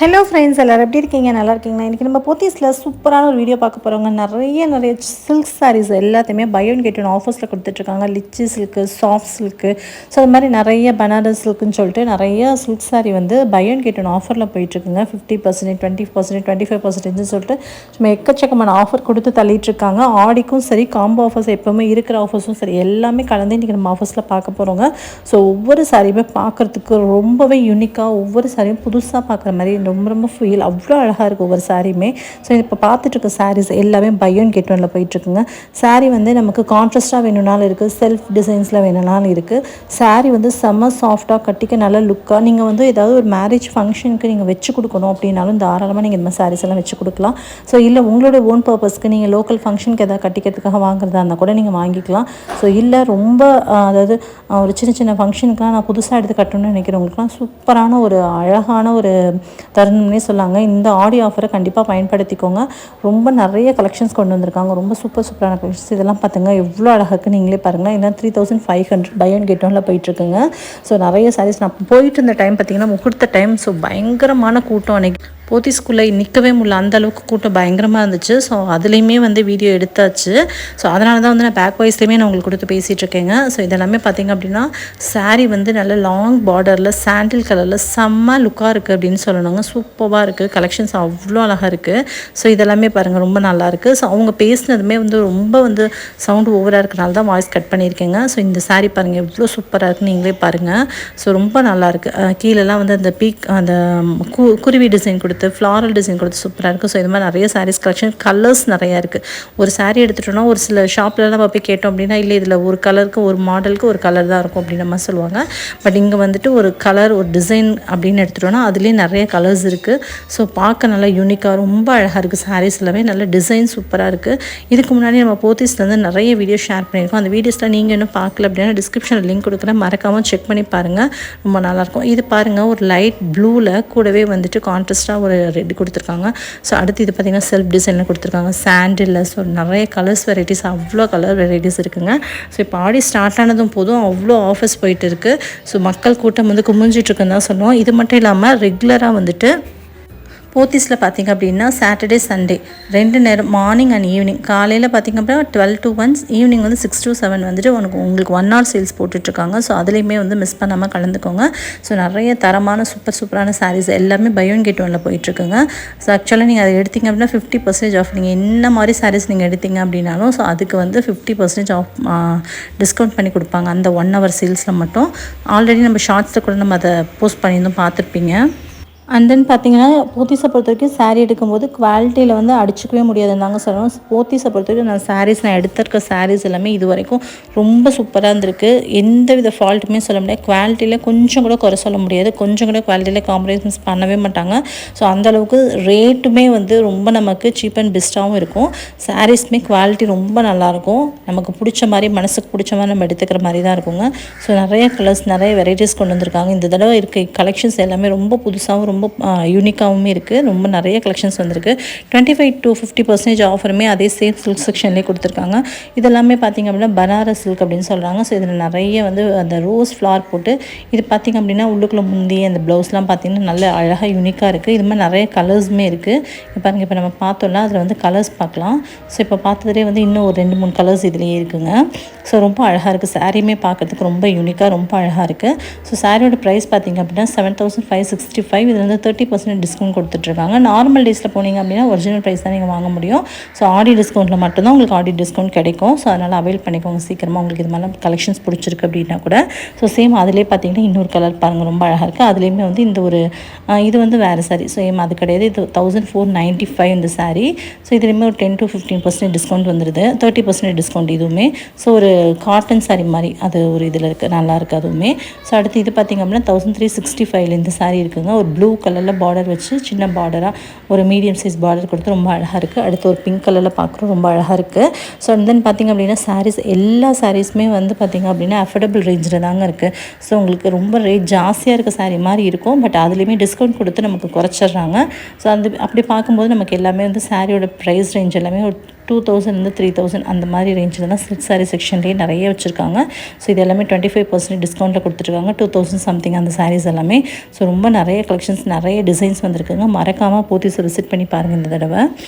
Hello friends, எல்லோரும் எப்படி இருக்கீங்க? நல்லா இருக்கீங்களா? இன்றைக்கி நம்ம போத்தீஸில் சூப்பரான ஒரு வீடியோ பார்க்க போகிறோங்க. நிறைய சில்க் சாரீஸ் எல்லாத்தையுமே பை ஒன் கெட் ஒன் ஆஃபர்ஸில் கொடுத்துட்ருக்காங்க. Litchi silk, soft silk, so அது மாதிரி நிறைய பனாரஸ் சில்க்குன்னு சொல்லிட்டு நிறைய சில்க் சாரீ வந்து பை ஒன் கெட் ஒன் ஆஃபரில் போயிட்டுருக்குங்க. 50%, 20%, 25%ன்னு சொல்லிட்டு சும்மா எக்கச்சக்கமான ஆஃபர் கொடுத்து தள்ளிட்டுருக்காங்க. ஆடிக்கும் சரி, காம்போ ஆஃபர்ஸ் எப்போவுமே இருக்கிற ஆஃபர்ஸும் சரி, எல்லாமே கலந்து இன்றைக்கி நம்ம ஆஃபர்ஸில் பார்க்க போகிறோங்க. ஸோ ஒவ்வொரு சாரியுமே பார்க்குறதுக்கு ரொம்பவே யூனிக்காக, ஒவ்வொரு சாரியும் புதுசாக பார்க்குற மாதிரி ரொம்ப ஃபீல் அவ்வளோ அழகாக இருக்குது ஒவ்வொரு சாரியுமே. ஸோ இப்போ பார்த்துட்ருக்க சாரீஸ் எல்லாமே பை ஒன் கெட் ஒன்ல போயிட்டுருக்குங்க. சாரீ வந்து நமக்கு கான்ட்ராஸ்ட்டாக வேணும்னாலும் இருக்குது, செல்ஃப் டிசைன்ஸில் வேணும்னாலும் இருக்குது. சாரீ வந்து செம்ம சாஃப்டாக, கட்டிக்க நல்ல லுக்காக, நீங்கள் வந்து ஏதாவது ஒரு மேரேஜ் ஃபங்க்ஷனுக்கு நீங்கள் வச்சு கொடுக்கணும் அப்படின்னாலும் தாராளமாக நீங்கள் இந்த மாதிரி சாரீஸ் எல்லாம் வச்சு கொடுக்கலாம். ஸோ இல்லை உங்களோட ஓன் பர்பஸ்க்கு நீங்கள் லோக்கல் ஃபங்க்ஷனுக்கு எதாவது கட்டிக்கிறதுக்காக வாங்குறதா இருந்தால் கூட நீங்கள் வாங்கிக்கலாம். ஸோ இல்லை ரொம்ப அதாவது ஒரு சின்ன ஃபங்க்ஷனுக்குலாம் நான் புதுசாக எடுத்து கட்டணும்னு நினைக்கிறவங்களுக்குலாம் சூப்பரான ஒரு அழகான ஒரு தருணம்னே சொல்லாங்க. இந்த ஆடி ஆஃபரை கண்டிப்பாக பயன்படுத்திக்கோங்க. ரொம்ப நிறைய கலெக்ஷன்ஸ் கொண்டு வந்திருக்காங்க. ரொம்ப சூப்பரான கலெக்ஷன்ஸ். இதெல்லாம் பார்த்துங்க எவ்வளோ அழகாக்கு நீங்களே பாருங்கள். இல்லை 3500 பை ஒன் கெட் ஒன்ல போயிட்டுருக்குங்க. ஸோ நிறைய சாரீஸ் நான் போயிட்டு இருந்த டைம் பார்த்திங்கன்னா முகூர்த்த டைம். ஸோ பயங்கரமான கூட்டம் அன்றைக்கி போத்தீஸ்குள்ளே நிற்கவே முடியல, அந்த அளவுக்கு கூட்டம் பயங்கரமாக இருந்துச்சு. ஸோ அதுலேயுமே வந்து வீடியோ எடுத்தாச்சு. ஸோ அதனால தான் வந்து நான் பேக் வாய்ஸ்லேயுமே நான் உங்களுக்கு கொடுத்து பேசிகிட்ருக்கேங்க. ஸோ இதெல்லாமே பார்த்திங்க அப்படின்னா சாரீ வந்து நல்ல லாங் பார்டரில் சாண்டில் கலரில் செம்ம லுக்காக இருக்குது அப்படின்னு சொல்லணுங்க. சூப்பராக இருக்குது. கலெக்ஷன்ஸ் அவ்வளோ அழகாக இருக்குது. ஸோ இதெல்லாமே பாருங்கள் ரொம்ப நல்லாயிருக்கு. ஸோ அவங்க பேசினதுமே வந்து ரொம்ப வந்து சவுண்டு ஓவராக இருக்கிறனால தான் வாய்ஸ் கட் பண்ணியிருக்கேங்க. ஸோ இந்த சாரீ பாருங்கள் எவ்வளோ சூப்பராக இருக்குன்னு நீங்களே பாருங்கள். ஸோ ரொம்ப நல்லாயிருக்கு. கீழெல்லாம் வந்து அந்த அந்த குருவி டிசைன் கொடுத்து ஃப்ளாரல் டிசைன் கொடுத்து சூப்பராக இருக்குது. ஸோ இது மாதிரி நிறைய சாரீஸ் கலெக்ஷன், கலர்ஸ் நிறையா இருக்குது. ஒரு சாரீ எடுத்துகிட்டோன்னா ஒரு சில ஷாப்லலாம் போய் கேட்டோம் அப்படின்னா இல்லை இதில் ஒரு கலருக்கு ஒரு மாடலுக்கு ஒரு கலர் தான் இருக்கும் அப்படின்ற மாதிரி சொல்லுவாங்க. பட் இங்கே வந்துட்டு ஒரு கலர் ஒரு டிசைன் அப்படின்னு எடுத்துகிட்டோன்னா அதுலேயே நிறைய கலர்ஸ் இருக்குது. ஸோ பார்க்க நல்லா யூனிக்காக ரொம்ப அழகாக இருக்குது. சாரீஸ் எல்லாமே நல்ல டிசைன் சூப்பராக இருக்குது. இதுக்கு முன்னாடி நம்ம போத்தீஸில் வந்து நிறைய வீடியோ ஷேர் பண்ணியிருக்கோம். அந்த வீடியோஸில் நீங்கள் இன்னும் பார்க்கல அப்படின்னா டிஸ்கிரிப்ஷனில் லிங்க் கொடுக்குறேன், மறக்காமல் செக் பண்ணி பாருங்கள். ரொம்ப நல்லாயிருக்கும். இது பாருங்கள் ஒரு லைட் ப்ளூவில் கூடவே வந்துட்டு கான்ட்ராஸ்ட்டாக ஒரு ரெட் கொடுத்துருக்காங்க. ஸோ அடுத்து இது பார்த்திங்கன்னா செல்ஃப் டிசைனில் கொடுத்துருக்காங்க, சாண்டில். ஸோ நிறைய கலர்ஸ் வெரைட்டிஸ், அவ்வளோ கலர் வெரைட்டிஸ் இருக்குங்க. ஸோ இப்போ ஆடி ஸ்டார்ட் ஆனதும் போதும் அவ்வளோ ஆஃபர்ஸ் போயிட்டு இருக்குது. ஸோ மக்கள் கூட்டம் வந்து குமிஞ்சிட்ருக்குன்னு தான் சொல்லுவோம். இது மட்டும் இல்லாமல் ரெகுலராக வந்துட்டு போத்தீஸில் பார்த்திங்க அப்படின்னா சாட்டர்டே சண்டே 2 நேரம் மார்னிங் அண்ட் ஈவினிங், காலையில் பார்த்திங்க அப்படின்னா 12 to 1, ஈவினிங் வந்து 6 to 7 வந்துட்டு உங்களுக்கு 1 hour சேல்ஸ் போட்டுட்ருக்காங்க. ஸோ அதுலேயுமே வந்து மிஸ் பண்ணாமல் கலந்துக்கோங்க. ஸோ நிறைய தரமான சூப்பரான சாரீஸ் எல்லாமே பை ஒன் கெட் ஒன்ல போயிட்டுருக்குங்க. ஸோ ஆக்சுவலாக நீங்கள் அதை எடுத்திங்க அப்படின்னா 50% ஆஃப், நீங்கள் என்ன மாதிரி சாரீஸ் நீங்கள் எடுத்திங்க அப்படின்னாலும் ஸோ அதுக்கு வந்து 50% ஆஃப் டிஸ்கவுண்ட் பண்ணி கொடுப்பாங்க அந்த 1 hour சேல்ஸில் மட்டும். ஆல்ரெடி நம்ம ஷார்ட்ஸில் கூட நம்ம அதை போஸ்ட் பண்ணியிருந்தோம், பார்த்துருப்பீங்க. அண்ட் தென் பார்த்திங்கன்னா போத்தீஸை பொறுத்த வரைக்கும் சாரீ எடுக்கும்போது குவாலிட்டியில் வந்து அடிச்சிக்கவே முடியாதுன்னு தாங்க சொல்லணும். போத்தீஸை பொறுத்த வரைக்கும் நான் எடுத்திருக்க சாரீஸ் எல்லாமே இது வரைக்கும் ரொம்ப சூப்பராக இருந்திருக்கு. எந்த வித ஃபால்ட்டுமே சொல்ல முடியாது. குவாலிட்டியில் கொஞ்சம் கூட குறை சொல்ல முடியாது. கொஞ்சம் கூட குவாலிட்டியில் காம்ப்ரமைஸ் பண்ணவே மாட்டாங்க. ஸோ அந்தளவுக்கு ரேட்டுமே வந்து ரொம்ப நமக்கு சீப் அண்ட் பெஸ்ட்டாகவும் இருக்கும். சாரீஸுமே குவாலிட்டி ரொம்ப நல்லாயிருக்கும். நமக்கு பிடிச்ச மாதிரி, மனசுக்கு பிடிச்ச மாதிரி நம்ம எடுத்துக்கிற மாதிரி தான் இருக்குங்க. ஸோ நிறைய கலர்ஸ், நிறைய வெரைட்டிஸ் கொண்டு வந்திருக்காங்க. இந்த தடவை இருக்க கலெக்ஷன்ஸ் எல்லாமே ரொம்ப புதுசாகவும் ரொம்ப யூனிக்காகவும் இருக்குது. ரொம்ப நிறைய கலெக்ஷன்ஸ் வந்திருக்கு. 25 to 50% ஆஃபருமே அதே சேம் சில்க் செக்ஷன்லேயே கொடுத்துருக்காங்க. இதெல்லாமே பார்த்திங்க அப்படின்னா பனாரஸ் சில்க் அப்படின்னு சொல்கிறாங்க. ஸோ இதில் நிறைய வந்து அந்த ரோஸ் ஃப்ளார் போட்டு இது பார்த்திங்க அப்படின்னா உள்ளுக்குள்ளே முந்தி அந்த ப்ளவுஸ்லாம் பார்த்திங்கன்னா நல்ல அழகாக யூனிக்காக இருக்குது. இது மாதிரி நிறைய கலர்ஸுமே இருக்குது. பாருங்கள், இப்போ நம்ம பார்த்தோம்னா அதில் வந்து கலர்ஸ் பார்க்கலாம். ஸோ இப்போ பார்த்ததுலேயே வந்து இன்னும் ஒரு 2-3 கலர்ஸ் இதுலேயே இருக்குங்க. ஸோ ரொம்ப அழகாக இருக்குது. சாரியுமே பார்க்குறதுக்கு ரொம்ப யூனிக்காக ரொம்ப அழகாக இருக்குது. ஸோ சாரியோட ப்ரைஸ் பார்த்திங்க அப்படின்னா 7565. இதில் வந்து 30% டிஸ்கவுண்ட் கொடுத்துட்ருக்காங்க. நார்மல் டேஸில் போனீங்க அப்படின்னா ஒரிஜினல் ப்ரைஸ் தான் நீங்கள் வாங்க முடியும். ஸோ ஆடி டிஸ்கவுண்ட்டில் மட்டும்தான் உங்களுக்கு ஆடி டிஸ்கவுண்ட் கிடைக்கும். ஸோ அதனால் அவைல் பண்ணிக்கோங்க சீக்கிரமாக. உங்களுக்கு இது மாதிரிலாம் கலெக்ஷன்ஸ் பிடிச்சிருக்கு அப்படின்னா கூட. ஸோ சேம் அதிலே பார்த்தீங்கன்னா இன்னொரு கலர் பாருங்கள், ரொம்ப அழகாக இருக்குது. அதுலேயுமே வந்து இந்த ஒரு இது வந்து வேறு சாரீ. ஸோ அது கிடையாது. இது 1495 இந்த சாரீ. ஸோ இதுலேயுமே ஒரு 10 to 15% டிஸ்கவுண்ட் வந்துடுது. 30% டிஸ்கவுண்ட் இதுவுமே. ஸோ ஒரு காட்டன் சாரீ மாதிரி அது ஒரு இதில் இருக்குது, நல்லா இருக்குது அதுவுமே. ஸோ அடுத்து இது பார்த்திங்க அப்படின்னா 1365 இந்த சாரீ இருக்குங்க. ஒரு ப்ளூ கலரில் பார்டர் வச்சு சின்ன பார்டராக ஒரு மீடியம் சைஸ் பார்டர் கொடுத்து ரொம்ப அழகாக இருக்குது. அடுத்து ஒரு பிங்க் கலரில் பார்க்குறோம், ரொம்ப அழகாக இருக்குது. ஸோ அண்ட் தென் பார்த்திங்க அப்படின்னா சாரீஸ், எல்லா சாரீஸுமே வந்து பார்த்திங்க அப்படின்னா அஃபோர்டபுள் ரேஞ்சில் தாங்க இருக்குது. ஸோ உங்களுக்கு ரொம்ப ரேட் ஜாஸ்தியாக இருக்க சாரீ மாதிரி இருக்கும். பட் அதுலேயுமே டிஸ்கவுண்ட் கொடுத்து நமக்கு குறைச்சிட்றாங்க. ஸோ அப்படி பார்க்கும்போது நமக்கு எல்லாமே வந்து சாரியோட ப்ரைஸ் ரேஞ்ச் எல்லாமே ஒரு 2000 3000 அந்த மாதிரி ரேஞ்சில் தான் சில்க் சாரீ செக்ஷன்லேயே நிறைய வச்சுருக்காங்க. ஸோ இது எல்லாமே 25% டிஸ்கவுண்ட்டில் கொடுத்துருக்காங்க. 2000 சம்திங் அந்த சாரீஸ் எல்லாமே. ஸோ ரொம்ப நிறைய கலெக்ஷன்ஸ், நிறைய டிசைன்ஸ் வந்திருக்குங்க. மறக்காமல் போத்தீஸை விசிட் பண்ணி பாருங்கள் இந்த தடவை.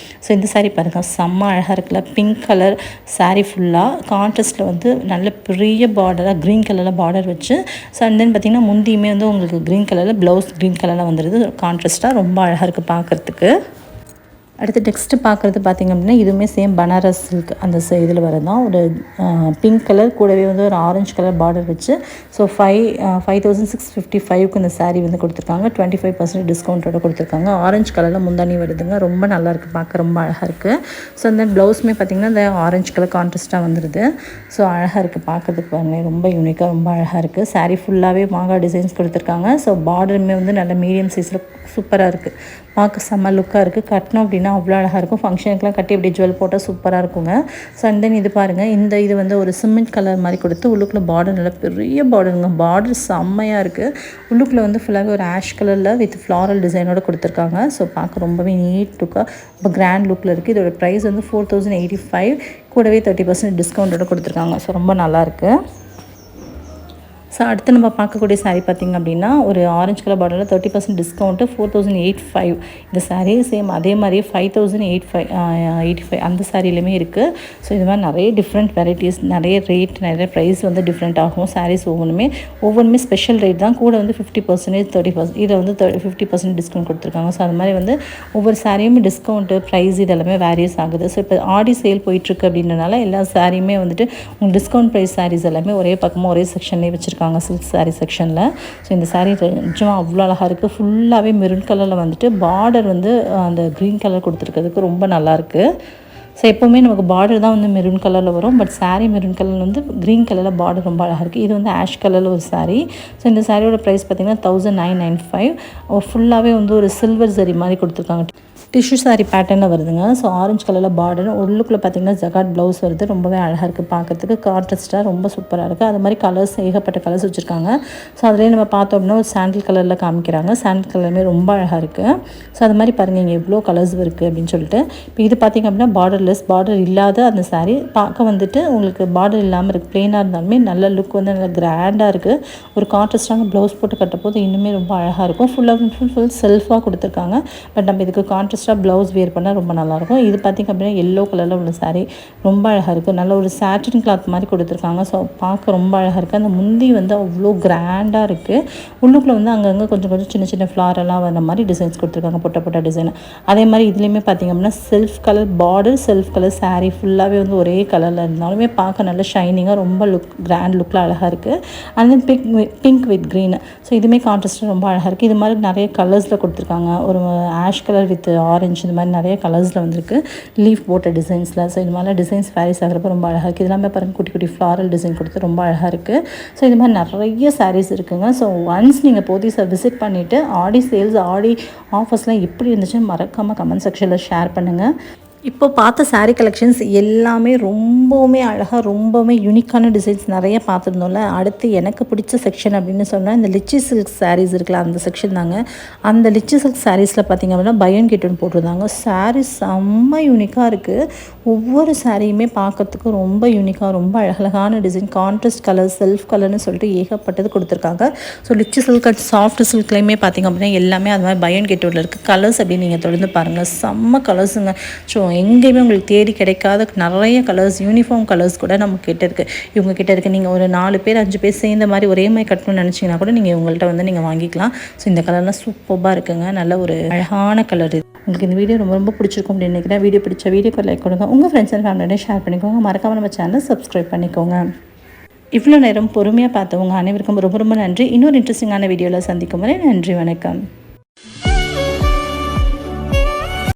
ஸோ இந்த சாரீ பாருங்கள், செம்ம அழகாக இருக்குல்ல. பிங்க் கலர் சாரீ ஃபுல்லாக கான்ட்ராஸ்ட்டில் வந்து நல்ல பெரிய பார்டராக க்ரீன் கலரில் பார்டர் வச்சு, ஸோ அண்ட் தென் பார்த்திங்கன்னா முந்தியுமே வந்து உங்களுக்கு க்ரீன் கலரில், ப்ளவுஸ் க்ரீன் கலரில் வந்துடுது. கான்ட்ராஸ்ட்டாக ரொம்ப அழகாக இருக்குது பார்க்குறதுக்கு. அடுத்து நெக்ஸ்ட்டு பார்க்குறது பார்த்திங்க அப்படின்னா இதுவுமே சேம் பனாரஸ் சில்க் அந்த இதில் வரதான் ஒரு பிங்க் கலர் கூடவே வந்து ஒரு ஆரஞ்சு கலர் பார்டர் வச்சு. ஸோ 5655க்கு இந்த சாரீ வந்து கொடுத்துருக்காங்க. 25% டிஸ்கவுண்ட்டோட கொடுத்துருக்காங்க. ஆரஞ்சு கலரில் முந்தானி வருதுங்க. ரொம்ப நல்லாயிருக்கு பார்க்க, ரொம்ப அழகாக இருக்குது. ஸோ அந்த ப்ளவுஸுமே பார்த்திங்கன்னா இந்த ஆரஞ்சு கலர் கான்ட்ராஸ்ட்டாக வந்துடுது. ஸோ அழகாக இருக்குது பார்க்குறதுக்கு பாருங்கள், ரொம்ப யூனிக்காக ரொம்ப அழகாக இருக்குது. சாரீ ஃபுல்லாகவே மாங்காய் டிசைன்ஸ் கொடுத்துருக்காங்க. ஸோ பார்டருமே வந்து நல்ல மீடியம் சைஸில் சூப்பராக இருக்குது. பார்க்க செம்ம லுக்காக இருக்குது. கட்டணும் அப்படின்னா அவ்வளோ அழகாக இருக்கும். ஃபங்க்ஷனுக்குலாம் கட்டி அப்படி ஜுவல் போட்டால் சூப்பராக இருக்குங்க. ஸோ அண்ட் தென் இது பாருங்கள், இது வந்து ஒரு சிமெண்ட் கலர் மாதிரி கொடுத்து உள்ளுக்குள்ளே பார்டர் நல்லா பெரிய பார்டருங்க. பார்டர் செம்மையாக இருக்குது. உள்ளுக்குள்ளே வந்து ஃபுல்லாகவே ஒரு ஆஷ் கலரில் வித் ஃப்ளாரல் டிசைனோட கொடுத்துருக்காங்க. ஸோ பார்க்க ரொம்பவே நீட் லுக்காக ரொம்ப கிராண்ட் லுக்கில் இருக்குது. இதோட ப்ரைஸ் வந்து 4085, கூடவே 30% டிஸ்கவுண்ட்டோட கொடுத்துருக்காங்க. ஸோ ரொம்ப நல்லாயிருக்கு. ஸோ அடுத்து நம்ம பார்க்கக்கூடிய சாரீ பார்த்திங்க அப்படின்னா ஒரு ஆரஞ்சு கலர் பார்டரில் 30% டிஸ்கவுண்ட்டு 4085. இந்த சாரீ சேம் அதே மாதிரி 5085 அந்த சாரிலையுமே இருக்குது. ஸோ இது மாதிரி நிறைய டிஃப்ரெண்ட் வெரைட்டிஸ், நிறைய ரேட், நிறைய ப்ரைஸ் வந்து டிஃப்ரெண்ட் ஆகும். சாரீஸ் ஒவ்வொன்றுமே ஸ்பெஷல் ரேட் தான். கூட வந்து 50%, 30%, இதை வந்து 50% டிஸ்கவுண்ட் கொடுத்துருக்காங்க. ஸோ அது மாதிரி வந்து ஒவ்வொரு சாரியுமே டிஸ்கவுண்ட்டு, ப்ரைஸ் இதெல்லாமே வேரியஸ் ஆகுது. ஸோ இப்போ ஆடி சேல் போயிட்டுருக்கு அப்படின்றனால எல்லா சாரியுமே வந்துட்டு உங்களுக்கு டிஸ்கவுண்ட் ப்ரைஸ் சாரீஸ் எல்லாமே ஒரே பக்கமாக ஒரே செக்ஷன்லேயே வச்சுருக்காங்க, சில்க் சாரீ செக்ஷனில். ஸோ இந்த சாரீ நிஜமாக அவ்வளோ அழகாக இருக்குது. ஃபுல்லாகவே மெரூன் கலரில் வந்துட்டு பார்டர் வந்து அந்த க்ரீன் கலர் கொடுத்துருக்கிறதுக்கு ரொம்ப நல்லாயிருக்கு. ஸோ எப்போவுமே நமக்கு பார்டர் தான் வந்து மெரூன் கலரில் வரும். பட் சாரீ மெரூன் கலரில் வந்து க்ரீன் கலரில் பார்டர் ரொம்ப அழகாக இருக்குது. இது வந்து ஆஷ் கலரில் ஒரு சாரீ. ஸோ இந்த சாரியோட ப்ரைஸ் பார்த்திங்கன்னா 1995. ஃபுல்லாகவே வந்து ஒரு சில்வர் சரி மாதிரி கொடுத்துருக்காங்க. டிஷ்யூ சாரீ பேட்டர்னில் வருதுங்க. ஸோ ஆரஞ்சு கலரில் பார்டர், உள்ளுக்குள்ளே பார்த்திங்கன்னா ஜகாட் ப்ளவுஸ் வருது. ரொம்பவே அழகாக இருக்குது பார்க்குறதுக்கு. கான்ட்ராஸ்ட்டாக ரொம்ப சூப்பராக இருக்குது. அது மாதிரி கலர்ஸ், ஏகப்பட்ட கலர்ஸ் வச்சுருக்காங்க. ஸோ அதிலே நம்ம பார்த்தோம் அப்படின்னா ஒரு சாண்டில் கலரில் காமிக்கிறாங்க. சாண்டில் கலருமே ரொம்ப அழகாக இருக்குது. ஸோ அது மாதிரி பாருங்கள் இங்கே எவ்வளோ கலர்ஸ் இருக்குது அப்படின்னு சொல்லிட்டு. இப்போ இது பார்த்திங்க அப்படின்னா பார்டர்லெஸ், பார்டர் இல்லாத அந்த சாரீ பார்க்க வந்துட்டு உங்களுக்கு பார்டர் இல்லாமல் இருக்குது. ப்ளெயினாக இருந்தாலுமே நல்ல லுக் வந்து நல்லா கிராண்டாக இருக்குது. ஒரு கான்ட்ராஸ்டான ப்ளவுஸ் போட்டு கட்டப்போது இன்னுமே ரொம்ப அழகாக இருக்கும். ஃபுல் செல்ஃபாக கொடுத்துருக்காங்க. பட் நம்ம இதுக்கு கான்ட்ராஸ்டாக ப்ளவுஸ் வேர் பண்ணால் ரொம்ப நல்லாயிருக்கும். இது பார்த்திங்க அப்படின்னா எல்லோ கலரில் உள்ள சாரீ ரொம்ப அழகாக இருக்குது. நல்ல ஒரு சாட்டின் கிளாத் மாதிரி கொடுத்துருக்காங்க. ஸோ பார்க்க ரொம்ப அழகாக இருக்குது. அந்த முந்தி வந்து அவ்வளோ கிராண்டாக இருக்குது. உள்ளுக்குள்ளே வந்து அங்கங்கே கொஞ்சம் சின்ன சின்ன ஃப்ளாரெல்லாம் வர மாதிரி டிசைன்ஸ் கொடுத்துருக்காங்க, பொட்ட டிசைன். அதே மாதிரி இதுலேயுமே பார்த்திங்க அப்படின்னா self colour border, self colour sari ஃபுல்லாகவே வந்து ஒரே கலரில் இருந்தாலுமே பார்க்க நல்ல ஷைனிங்காக ரொம்ப கிராண்ட் லுக்கில் அழகாக இருக்குது. And then pink with green. So இதுவுமே கான்ட்ராஸ்ட்டாக ரொம்ப அழகாக இருக்குது. இது மாதிரி நிறைய கலர்ஸில் கொடுத்துருக்காங்க. ஒரு ஆஷ் கலர் வித் ஆரஞ்சு, இந்த மாதிரி நிறைய கலர்ஸில் வந்துருக்கு. லீஃப் போட்ட டிசைன்ஸில். ஸோ இது மாதிரிலாம் டிசைன்ஸ் வேரிஸ் ஆகிறப்ப ரொம்ப அழகாக இருக்குது. இதெல்லாமே பாருங்கள் குட்டி ஃப்ளாரல் டிசைன் கொடுத்து ரொம்ப அழகாக இருக்குது. ஸோ இது மாதிரி நிறைய சாரீஸ் இருக்குங்க. ஸோ ஒன்ஸ் நீங்கள் போத்தீஸை விசிட் பண்ணிவிட்டு ஆடி சேல்ஸ், ஆடி ஆஃபர்ஸ்லாம் எப்படி இருந்துச்சுன்னு மறக்காமல் கமெண்ட் செக்ஷனில் ஷேர் பண்ணுங்கள். இப்போ பார்த்த சாரீ கலெக்ஷன்ஸ் எல்லாமே ரொம்பவுமே அழகாக, ரொம்பவுமே யூனிக்கான டிசைன்ஸ் நிறைய பார்த்துருந்தோம்ல. அடுத்து எனக்கு பிடிச்ச செக்ஷன் அப்படின்னு சொன்னால் இந்த லிச்சி சில்க் சாரீஸ் இருக்குல்ல, அந்த செக்ஷன் தாங்க. அந்த லிச்சி சில்க் சாரீஸில் பார்த்திங்க அப்படின்னா பை ஒன் கெட் ஒன் போட்டிருந்தாங்க. சாரீஸ் செம்ம யூனிக்காக இருக்குது. ஒவ்வொரு சாரியுமே பார்க்கறதுக்கு ரொம்ப யூனிக்காக, ரொம்ப அழகழகான டிசைன், கான்ட்ராஸ்ட் கலர், செல்ஃப் கலர்னு சொல்லிட்டு ஏகப்பட்டது கொடுத்துருக்காங்க. So litchi silk and soft சில்க்லேயுமே பார்த்திங்க அப்படின்னா எல்லாமே அது மாதிரி பை ஒன் கெட் ஒன்ல இருக்குது. கலர்ஸ் அப்படின்னு நீங்கள் தொடர்ந்து பாருங்கள், செம்ம கலர்ஸுங்க. ஸோ எங்கேயுமே உங்களுக்கு தேடி கிடைக்காத நிறைய கலர்ஸ், யூனிஃபார்ம் கலர்ஸ் கூட நம்ம கிட்ட இருக்குது, இவங்க கிட்ட இருக்குது. நீங்கள் ஒரு 4 பேர் 5 பேர் சேர்ந்த மாதிரி ஒரே மாதிரி கட்டணும்னு நினச்சிங்கன்னா கூட நீங்கள் உங்கள்கிட்ட வந்து நீங்கள் வாங்கிக்கலாம். ஸோ இந்த கலர்லாம் சூப்பராக இருக்குங்க. நல்ல ஒரு அழகான கலர் இது. உங்களுக்கு இந்த வீடியோ ரொம்ப பிடிச்சிருக்கும் அப்படின்னு நினைக்கிறேன். வீடியோ பிடிச்ச வீடியோக்கு லைக் கொடுங்க, உங்கள் ஃப்ரெண்ட்ஸ் அண்ட் ஃபேமிலியோட ஷேர் பண்ணிக்கோங்க. மறக்காமல் நம்ம சேனலை சப்ஸ்கிரைப் பண்ணிக்கோங்க. இவ்வளோ நேரம் பொறுமையாக பார்த்தவங்க அனைவருக்கும் ரொம்ப நன்றி. இன்னொரு இன்ட்ரெஸ்டிங்கான வீடியோவில் சந்திக்கும் வரை நன்றி, வணக்கம்.